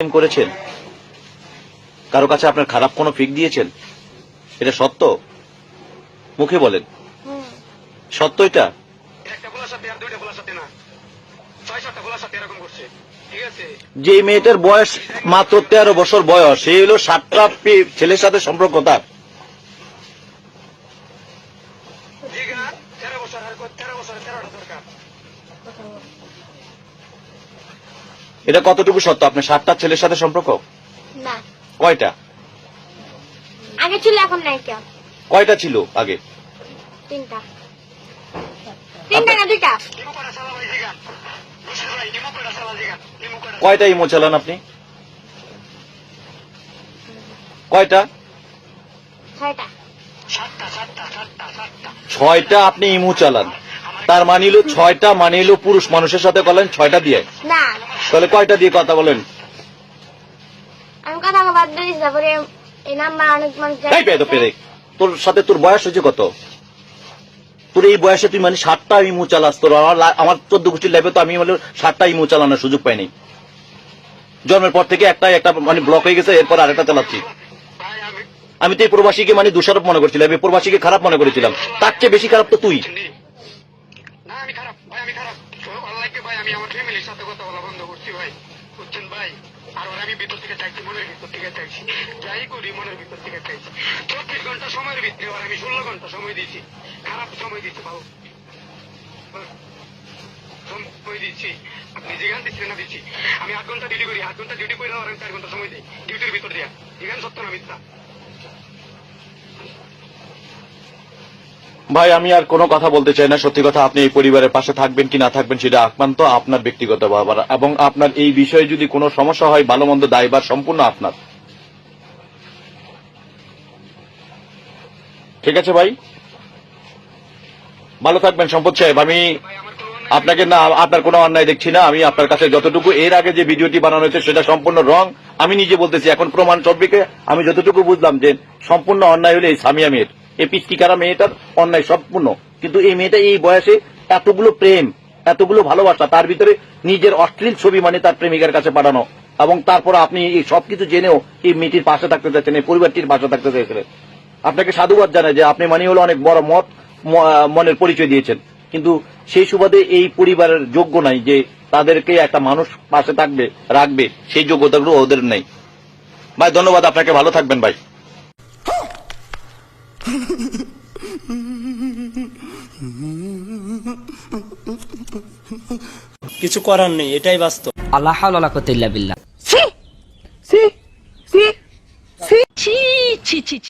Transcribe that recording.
করেছেন? কারো কাছে আপনার খারাপ কোনো ফিক দিয়েছেন? এটা সত্য? মুখে বলেন সত্য এটা? যে মেয়েটার বয়স মাত্র 13 বছর বয়স, সে হলো 7টা ছেলের সাথে সম্পর্ক তার। এটা কতটুকু সত্য? আপনার 7টা ছেলের সাথে সম্পর্ক? না। কয়টা? আগে ছিল, এখন নাই। কেউ? কয়টা ছিল আগে? 3টা। 3টা না 2টা? কয়টা ইমো চালান আপনি? কয়টা? 6টা। 6টা আপনি ইমো চালান, তার মানিল 6টা, মানিল পুরুষ মানুষের সাথে বলেন 6টা দিয়ে? না। তাহলে কয়টা দিয়ে কথা বলেন? আমি কথা বাদ দিয়েছি, তারপরে এই নাম্বার অনেক মানুষ তাই পেয়ে তো পেরে। তোর সাথে তোর বয়স হয়েছে কত? তোর এই বয়সে তুই মানে 7টা ইমো চালাস? তোর আমার 14 গোষ্ঠীর লাইফে তো আমি মানে 7টা ইমো চালানোর সুযোগ পাইনি। জন্মের পর থেকে একটা মানে ব্লক হয়ে গেছে, এরপর আরেকটা চালাচ্ছি। আমি তো এই প্রবাসীকে মানে দোষারোপ মনে করছিলাম, এই প্রবাসীকে খারাপ মনে করেছিলাম। তার চেয়ে বেশি খারাপ তো তুই। আমি ভিতর থেকে চাইছি, মনের ভিতর থেকে চাইছি, যাই করি মনের ভিতর থেকে চাইছি। 24 ঘন্টা সময়ের ভিতরে আমি 16 ঘন্টা সময় দিয়েছি, খারাপ সময় দিচ্ছি বাবু, সময় দিচ্ছি। আপনি যেখান দিচ্ছেন না দিচ্ছি, আমি 8 ঘন্টা ডিউটি করি, 8 ঘন্টা ডিউটি করে আমি 4 ঘন্টা সময় দিই ডিউটির ভিতর দিয়া। এখানে সত্য না মিথ্যা? ভাই আমি আর কোনো কথা বলতে চাই না। সত্যি কথা, আপনি এই পরিবারের পাশে থাকবেন কি না থাকবেন সেটা আক্রান্ত আপনার ব্যক্তিগত ব্যাপার, এবং আপনার এই বিষয়ে যদি কোনো সমস্যা হয়, ভালো মন্দ দায়ভার সম্পূর্ণ আপনার। ঠিক আছে ভাই, ভালো থাকবেন সম্পদ সাহেব। আমি আপনাকে না, আপনার কোনো অন্যায় দেখছি না। আমি আপনার কাছে যতটুকু এর আগে যে ভিডিওটি বানানো হয়েছে সেটা সম্পূর্ণ রং, আমি নিজে বলতেছি। এখন প্রমাণ চর্বিকে আমি যতটুকু বুঝলাম যে সম্পূর্ণ অন্যায় হলে এই সামিয়া মেয়ের, এই পিচকিকারা মেয়েটার অন্যায় সম্পূর্ণ। কিন্তু এই মেয়েটা এই বয়সে এতগুলো প্রেম, এতগুলো ভালোবাসা, তার ভিতরে নিজের অশ্লীল ছবি মানে তার প্রেমিকার কাছে পাঠানো, এবং তারপর আপনি এই সবকিছু জেনেও এই মেয়েটির পাশে থাকতে চাইছেন, এই পরিবারটির পাশে থাকতে চাইছিলেন। আপনাকে সাধুবাদ জানাই যে আপনি মানে হলো অনেক বড় মনের পরিচয় দিয়েছেন, কিন্তু সেই সুবাদে এই পরিবারের যোগ্য নাই যে তাদেরকে একটা মানুষ পাশে থাকবে, রাখবে, সেই যোগ্যতাগুলো ওদের নেই। ভাই ধন্যবাদ আপনাকে, ভালো থাকবেন ভাই। কিছু করার নেই, এটাই বাস্তব। আল্লাহ হাওলা ওয়ালা কুওয়াতা ইল্লা বিল্লাহ। ছি ছি ছি ছি ছি ছি ছি।